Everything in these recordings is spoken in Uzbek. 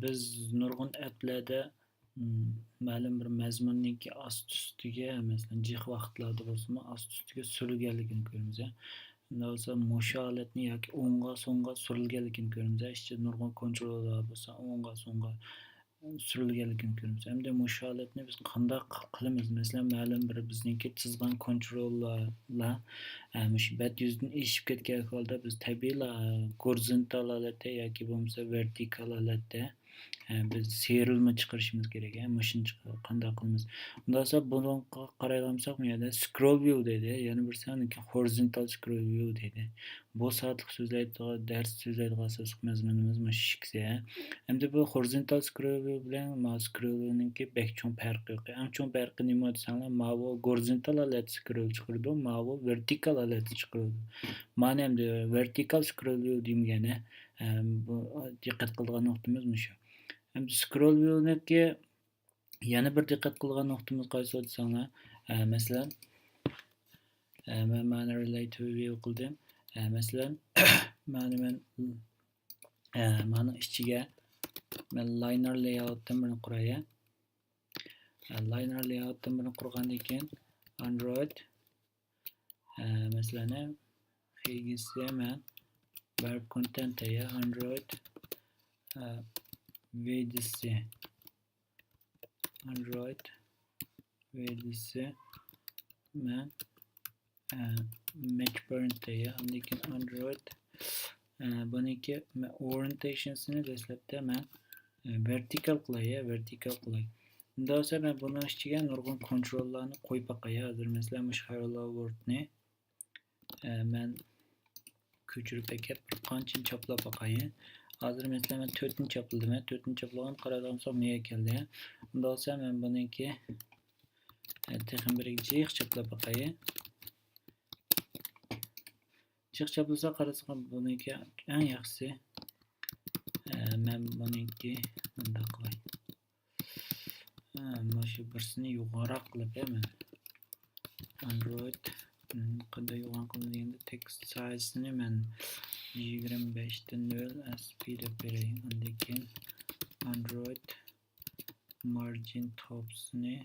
Biz nurg'un applarda ma'lum bir mazmunniki asti-ustiga, masalan, jiq vaqtlarda bo'lsinmi, asti-ustiga surilganligini ko'ramiz. Undan so'ng mushu holatni yoki o'ng'a-so'ng'a surilganligini ko'ramiz. Ishchi nurg'un kontrollar bo'lsa, o'ng'a-so'ng'a surilganligini ko'ramiz. Hamda mushu holatni biz qanday qilamiz? Masalan, ma'lum bir bizniki chizgan kontrollarlar mushu bet yuzidan eshib ketgan holda biz tabiiyla gorizontal holatda yoki bo'lmasa vertikal holatda biz serilma chiqarishimiz kerak. Shuni qanday qilamiz? Undan so'ng buni qarayolsak, bu yerda scroll view deydi. Yana bir saniki horizontal scroll view deydi. Bu soatlik so'zlaydigan dars so'zlaydigan asosiy mazmunimiz mana shu ikisi. Hamda bu horizontal scroll view bilan scroll view'ningki bek cho'ng farqi yo'q. Eng cho'ng farqi nima desanglar, bu horizontal holatda scroll chiqardi, bu vertikal holatda chiqardi. Mana endi vertikal scroll view demagani, bu diqqat qiladigan nuqtamiz shu. Hamda scroll view'niki yana bir diqqat qilgan nuqtamiz qaysi desanglar, masalan, men relative view qildim. Masalan, mana ichiga men liner layoutdan birini quray. Liner layoutdan birini qurgandan keyin Android masalan, xigisi men web content Android VDC men match parent lekin Android buniki orientationsini dastlabda men vertikal qilay. Undan so'ng men buni ichiga nurg'un kontrollarni qo'yib boqay. Hozir masalan, mush hello worldni men ko'chirib akab bir qancha choplab boqay. Hozir masalan men 4 ni chopladim. 4 ni choplagan qaradigan so'ng nega keldi? Undan so'ng men buniki texnik bir jiq choplab boqay. Jiq choplasa qarasa buniki eng yaxshisi. Men buniki bunday qilay. Mana shu birsini yuqoriroq qilib men Android qanday yo'g'on qilinganida text size'ni men 25 dan 0 SP deb beray. Undan keyin Android margin topsini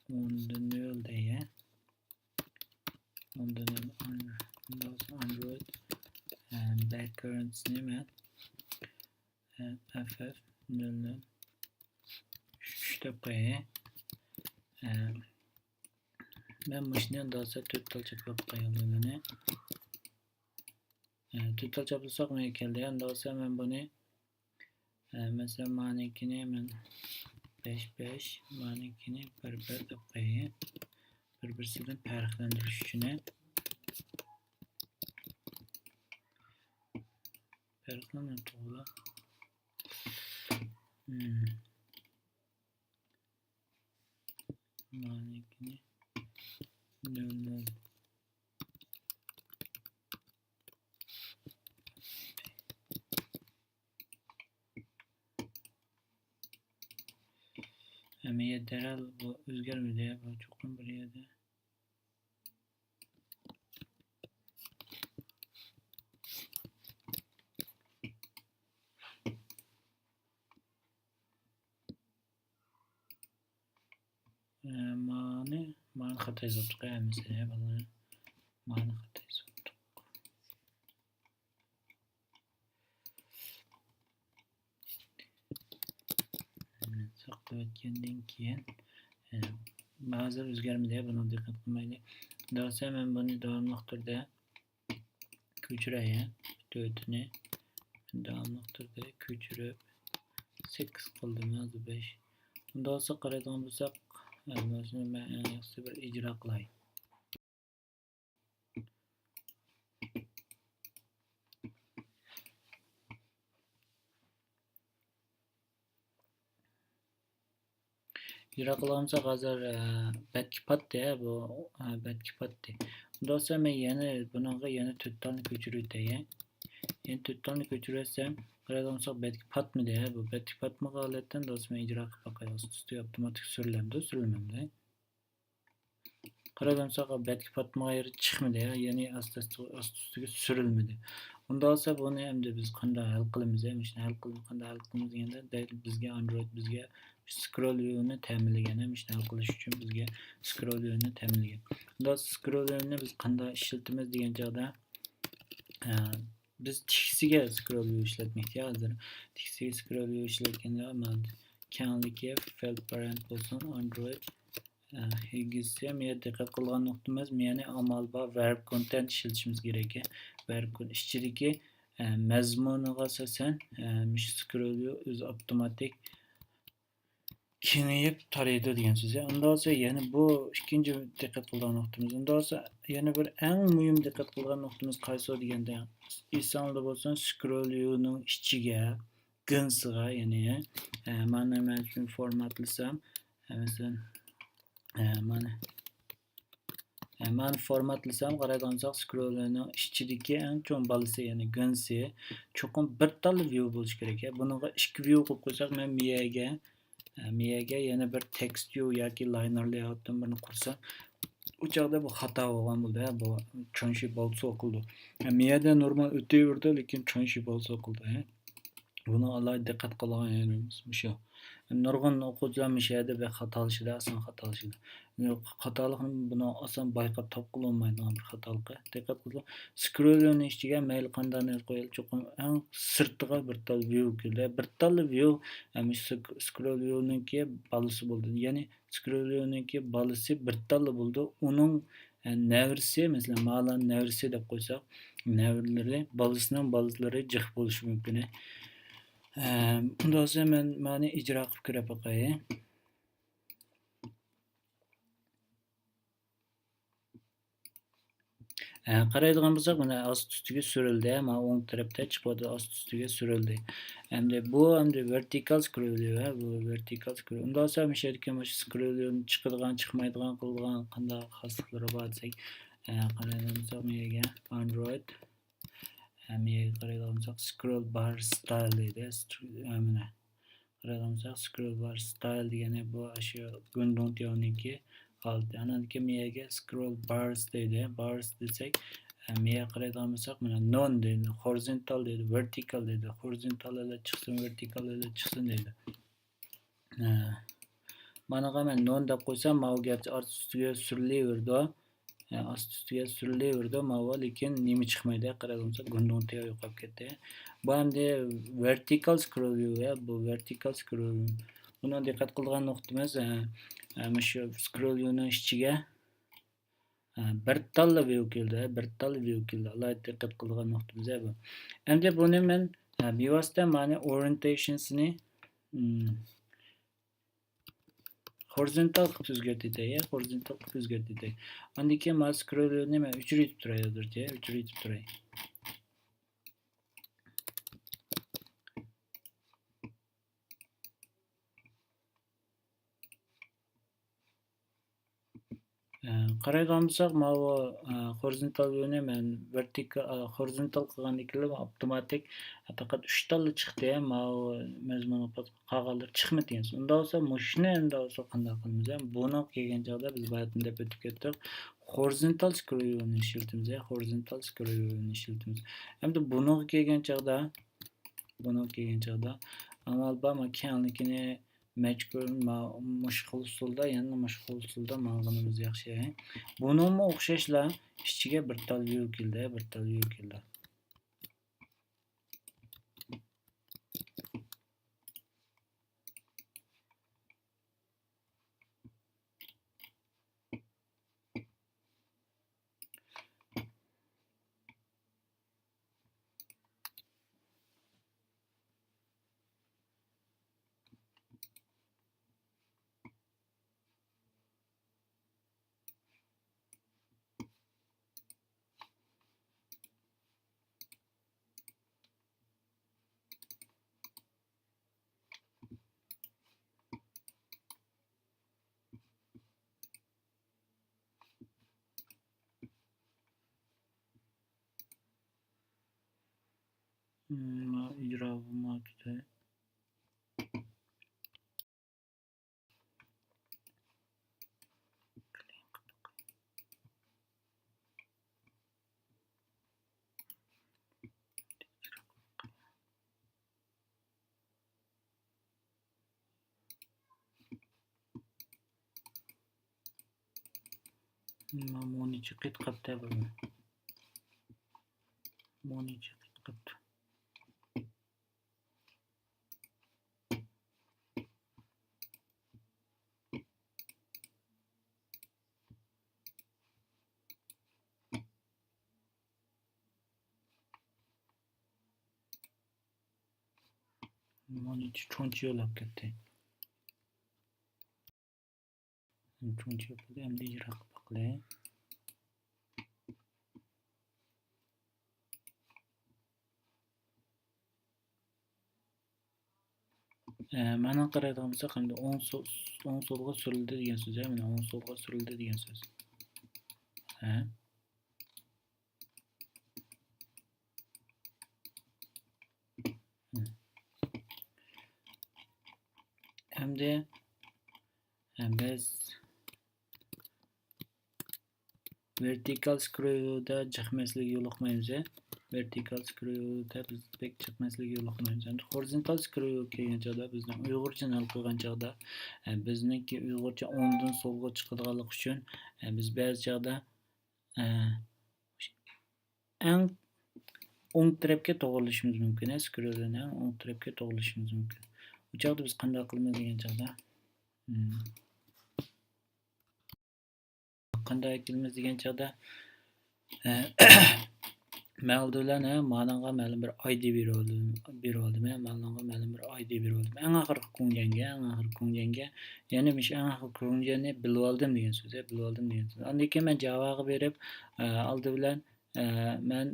10 dan 0 deya. Undan Android backgrounds'ni men FF 00 deb qo'yay. Men mashina dosa to'rtal choplab qo'yganini. To'rtal choplasak nega keldi? Dosa men buni masalan manikini men 5 manikini 1 deb qo'yay. Bir-birsidan farqlantirish uchun farqlantirib manikini 00 Ama derhal bu o'zgarmadi. Bu cho'qim bir yerda. Mani xato yozib qo'yamiz. Mani xato yozib saqlayotgandan keyin ba'zi o'zgarmadi. Buni diqqat qilmaylik. Dosa men buni davomli turda ko'chiray. 4ni davomli turda ko'chirib 8 qildim. Hozir 5. Undan so'ng qaraydigan bo'lsak, masalan men yaxshi bir ijro qilay. Ijro qilamiz hozir batki patda bu batki patda. Undan so'ng men yana bunaqa yana 4 tani ko'chirib Endi 4 tani ko'chiratsam, qaraydigan bo'lsak batki patmidi. Bu batki patmagan holatdan do'stim ijro qilib boqay. Usti avtomatik surilamdi. Qaraydigan bo'lsak batki patmagan yeri chiqmadi. Ya'ni asta-ustiga surilmadi. Unda olsa buni endi biz qanday hal qilamiz? Qanday hal qilamiz deganda bizga Android bizga scroll view'ni ta'minlagan, ishni hal qilish uchun bizga scroll view'ni ta'minlagan. Unda scroll view'ni biz qanday ishlatamiz degan joyda biz tiksiga scroll view ishlatmoqchi hozir. Tiksiga scroll view ishlatganda mana kengligi failed parent bo'lsin Android higisi men diqqat qilgan nuqtamiz ya'ni amal va verb content ishlatishimiz kerak. Verb ichidagi mazmuniga asosan scroll view o'zi avtomatik kengayib taraydi degan so'z. Unda olsa yana bu ikkinchi diqqat qilgan nuqtamiz. Unda olsa yana bir eng muhim diqqat qilgan nuqtamiz qaysi deganda esingizda bo'lsin scroll view'ning ichiga ginsiga ya'ni mana men uchun formatlasam masalan mana formatlasam qaraydigan bo'lsak scroll view'ning ichidagi eng cho'ng balasi ya'ni ginsi cho'qim bir tal view bo'lishi kerak. Buniga ikki view qo'yib qo'ysak men miyaga yana bir text view yoki liner layoutdan birini qursam u chog'da bu xato bo'lgan bo'ldi. Bu cho'nshi bo'lsa o'qildi. Miyada normal o'taverdi lekin cho'nshi bo'lsa o'qildi. Buni alohida diqqat qilganimiz shu. Nurg'un o'quvchilar mishada bir xatolashida, ason xatolashida. Xatolikni buni oson bayqab topib olmaydigan bir xatolik. Diqqat qilib, scrollning ichiga mayl qanday qo'yilib cho'qim eng sirtiga bir tal view keldi. Bir tal view scroll view'ningki balasi bo'ldi. Ya'ni scroll view'ningki balasi bir tal bo'ldi. Uning nevrisi, masalan, ma'lan nevrisi deb qo'ysak, nevrlari balasining balaslari jiq bo'lishi mumkin. Bundan sonra men mani ijro qilib ko'ra boqay. Qaraydigan bo'lsak, mana ost ustiga surildi. Mana o'ng tarafda chiqadi, ost ustiga surildi. Endi bu vertikal scroll view, bu vertikal scroll. Undan sonra o'sha yerga mana scroll view'ni chiqadigan, chiqmaydigan qilgan qanday xosliklari bor desak, qaraydigan bo'lsak, menga Android qaraydigan bo'lsak scroll bar style deydi. Mana qaraydigan bo'lsak scroll bar style degani bu shu Gundontion'niki oldi. Ananiki miyaga scroll bars deydi. Bars desak, miya qaraydigan bo'lsak, mana non deydi, horizontal deydi, vertical deydi. Horizontal ile chiqsin, vertical ile chiqsin deydi. Mana men non deb qo'ysam, mana garchi ost ustiga surilaverdi. Ost ustiga surilaverdi, mana lekin nima chiqmaydi. Qaraydigan bo'lsak, Gundontion yo'qolib ketdi. Bu endi vertical scroll view, bu vertical scroll view. Buni diqqat qilgan nuqtamiz mana shu scroll view'ning ichiga bir tal view keldi, bir tal view keldi. Alohida diqqat qilgan nuqtamiz bu. Endi buni men bevosita mani orientationsini horizontal qilib o'zgartirdik, horizontal qilib o'zgartirdik. Undan keyin men scroll view'ni men o'chirib turay hozircha, o'chirib turay. Qaraydigan bo'lsak, mana horizontal view'ni men vertikal horizontal qilgandan keyin avtomatik faqat 3 talla chiqdi. Mana mazmun qolganlar chiqmadi. Unda bo'lsa, mushni endi olsa qanday qilamiz? Buni kelgan joyda biz bayatdan deb o'tib ketdik. Horizontal scroll view'ni ishlatamiz, horizontal scroll view'ni ishlatamiz. Endi buni kelgan joyda amal bama kengligini majbur mashg'ul usulda, yana mashg'ul usulda ma'lumimiz yaxshi. Buningmi o'xshashlar ichiga bir tal view keldi, bir tal view keldi. ijro bo'lmoqda. Monichi qit qapta bu. Monichi qit qapta. Monichi chonchi yo'lab ketdi. Chonchi yo'lda endi yiroq baqlay. Mana qaraydigan bo'lsak, endi o'ng so'lga surildi degan so'z, mana o'ng so'lga surildi degan so'z. Endi biz vertical screwda chiqmasligiga yo'liqmaymiz. Vertical screwda biz pek chiqmasligiga yo'liqmaymiz. Endi horizontal screw kelgan chog'da bizdan Uyg'urcha hal qilgan chog'da bizniki Uyg'urcha o'ngdan so'lga chiqadiganlik uchun biz ba'zi chog'da eng o'ng tarafga to'g'rilishimiz mumkin. Screwdan o'ng tarafga to'g'rilishimiz mumkin. Bu chog'da biz qanday qilamiz degan chog'da qanday qilamiz degan chog'da ma'lumlar ma'lumga ma'lum bir ID berib ma'lum bir ID berib eng oxirgi ko'nganga ya'ni men eng oxirgi ko'ngani bilib oldim degan so'z. Undan keyin men Javaga berib oldi bilan men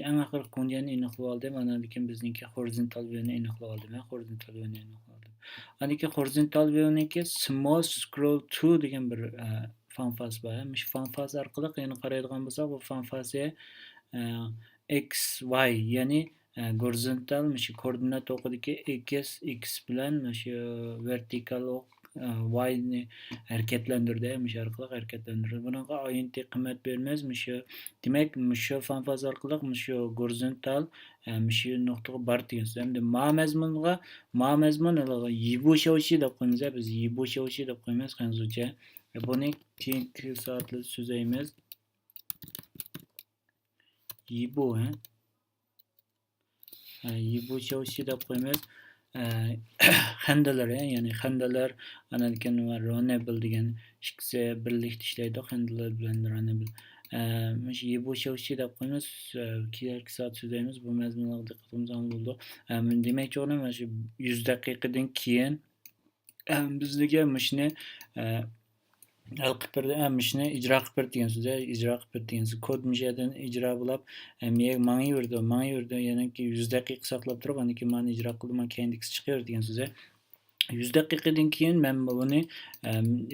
eng oxirgi ko'ngani aniqlab oldim. Undan keyin bizniki horizontal viewni aniqlab oldim. Undan keyin horizontal view'niki small scroll to degan bir fanfaz bor. Shu fanfaz orqali yana qaraydigan bo'lsak, bu fanfazga x y ya'ni horizontal shu koordinat o'qidagi x bilan shu vertikal y ni harakatlantirdi. Shu orqali harakatlantirdi. Bunga oyinti qiymat beramiz. Shu demak, shu fanfaz orqali shu horizontal shu nuqtaga bar degan so'z. Endi ma mazmun yibu shovshi deb qo'yamiz. Biz yibu shovshi deb qo'yamiz hanzucha. Buni keyingi soatda so'zlaymiz. Yibu shovshi deb qo'yamiz. Handler ya'ni handler anakan va runnable degan ikkisi birlikda ishlaydi. Handler bilan runnable. Shu yibu shovshi deb qo'yamiz. Keyingi soat so'zlaymiz. Bu mazmunga diqqatimizni bo'ldi. Demakchi o'g'lim shu 100 daqiqadan keyin bizga mishni hal qilib berdi. Mishni ijro qilib berdi degan so'z. Kod mishadan ijro bo'lib, mangiverdi. Ya'ni 100 daqiqa saqlab turib, undan keyin men ijro qildim, men keyindikisi chiqar degan so'z. 100 daqiqadan keyin men buni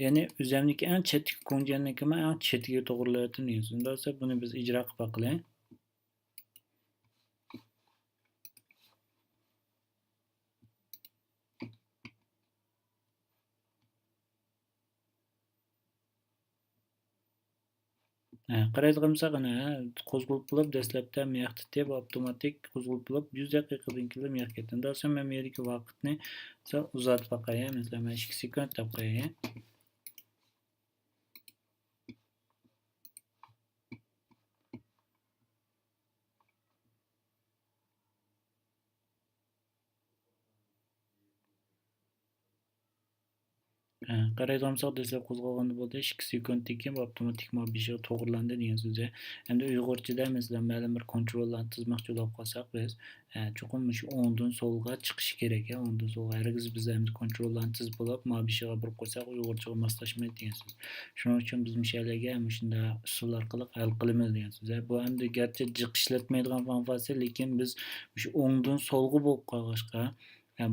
ya'ni o'zimniki eng chetki ko'nganniki men eng chetiga to'g'rilayotgan degan so'z. Unda buni biz ijro qilib baqlaylik. Qaraydigan bo'lsak, qo'zg'alib bo'lib dastlabda miyaqni deb avtomatik qo'zg'alib bo'lib 100 daqiqadan keyin miyaq ketdi. Undan so'ng men bu yerdagi vaqtni uzatib qo'yay. Masalan, 2 sekund deb qo'yay. Qaraydigan bo'lsak, dastlab qo'zg'alganda bo'ldi 2 sekunddan keyin avtomatik mobishi to'g'rilandi degan so'z. Endi Uyg'urchada masalan ma'lum bir kontrollarni tizmoqchi bo'lib qolsak, biz cho'qim shu o'ngdan so'lga chiqish kerak. O'ngdan so'lga hargiz biz endi kontrollarni tizib bo'lib, mobishiga burib qo'ysak, Uyg'urchaga moslashmaydi degan so'z. Shuning uchun biz mishalarga shunda usul orqali hal qilamiz degan so'z. Bu endi garchi jiq ishlatmaydigan fanfasi, lekin biz shu o'ngdan so'lga bo'lib qolg'ashqa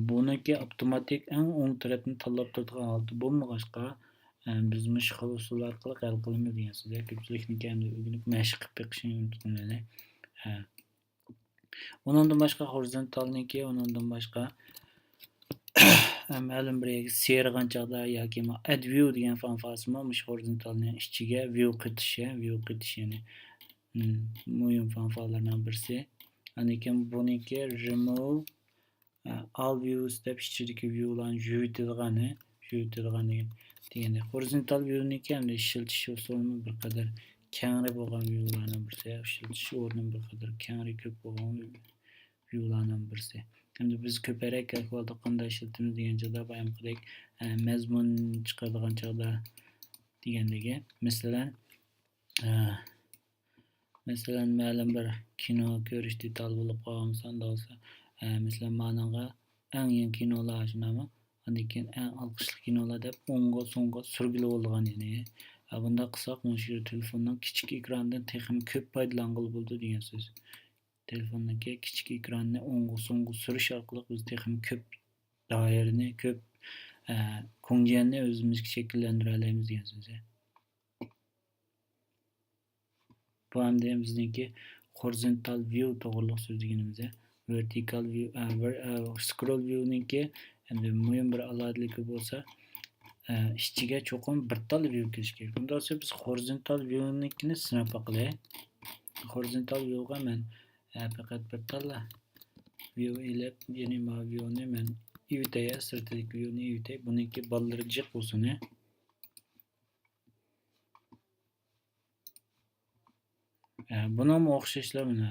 buniki avtomatik eng o'ng tarafni tanlab turadigan holda bo'lmag'achqa biz xil usul orqali hal qilamiz degan so'z. Ko'pchilikniki endi o'rganib mashq qilib beqishni unutmaylik. Undan boshqa horizontalniki, undan boshqa ma'lum bir serg'an chog'da yoki add view degan fanfasimi shu horizontalning ichiga view qitish ya'ni muhim fanfalardan birisi. Lekin buniki remove all views deb ichidagi viewlarni yuvadigan yürütülgan degende. Horizontal view'niki hamda ishiltish usulini bir qadar kengri bo'lgan view'lardan birisi, ishiltish o'rni bir qadar kengri ko'p bo'lgan view'lardan birisi. Endi biz ko'proq ahvolda qanday ishlatamiz degan joyda boyamqidek mazmun chiqadigan chog'da degandagi, masalan ma'lum bir kino ko'rish detal bo'lib qolgan bo'lsa, masalan ma'noga eng yangi kinolar shunami, undan keyin eng olqishli kinolar deb o'ngga so'ngga surgilib olgan yani. Bunda qilsak, shu telefonning kichik ekranidan texnik ko'p foydalangan bo'ldi degan so'z. Telefondagi kichik ekranni o'ngga so'ngga surish orqali biz texnik ko'p doirani, ko'p ko'ngilni o'zimizga shakllantira olamiz degan so'z. Bu hamda bizniki horizontal view to'g'riliq so'zligimiz. Vertical view, scroll view'niki endi muhim bir alohidaligi bo'lsa, ichiga cho'qim bir tal view kirish kerak. Bunda esa biz horizontal view'nikini sinab baqilaylik. Horizontal view'ga men faqat bir tal view ilib, ya'ni ma view'ni men ivitay, sirtdagi view'ni ivitay. Buniki balları jiq bo'lsin. Buna mı o'xshashlar mana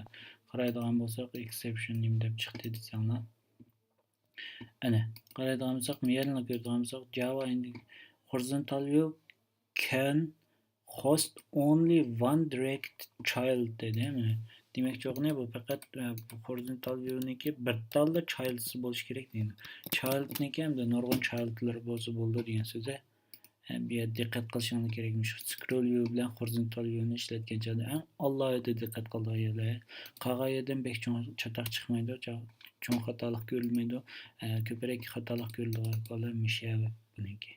qaraydigan bo'lsak, exception deb chiqdi desanglar. Ana, qaraydigan bo'lsak, yerni ko'radigan bo'lsak, Java endi horizontal view can host only one direct child dedi. Demek çoğune bu fakat horizontal view'niki bir talda child'si bo'lishi kerak deydi. Child'niki ham da nurg'un child'lar bo'lsa bo'ldi degan so'z. Bir yer diqqat qilishinglar kerakmish. Scroll view bilan horizontal view'ni ishlatgan joyda alohida diqqat qilinglar. Qolgan yerdan bek chatoq chiqmaydi, cho'ng xatolik ko'rilmaydi. Ko'proq xatolik ko'riladigan misha buniki.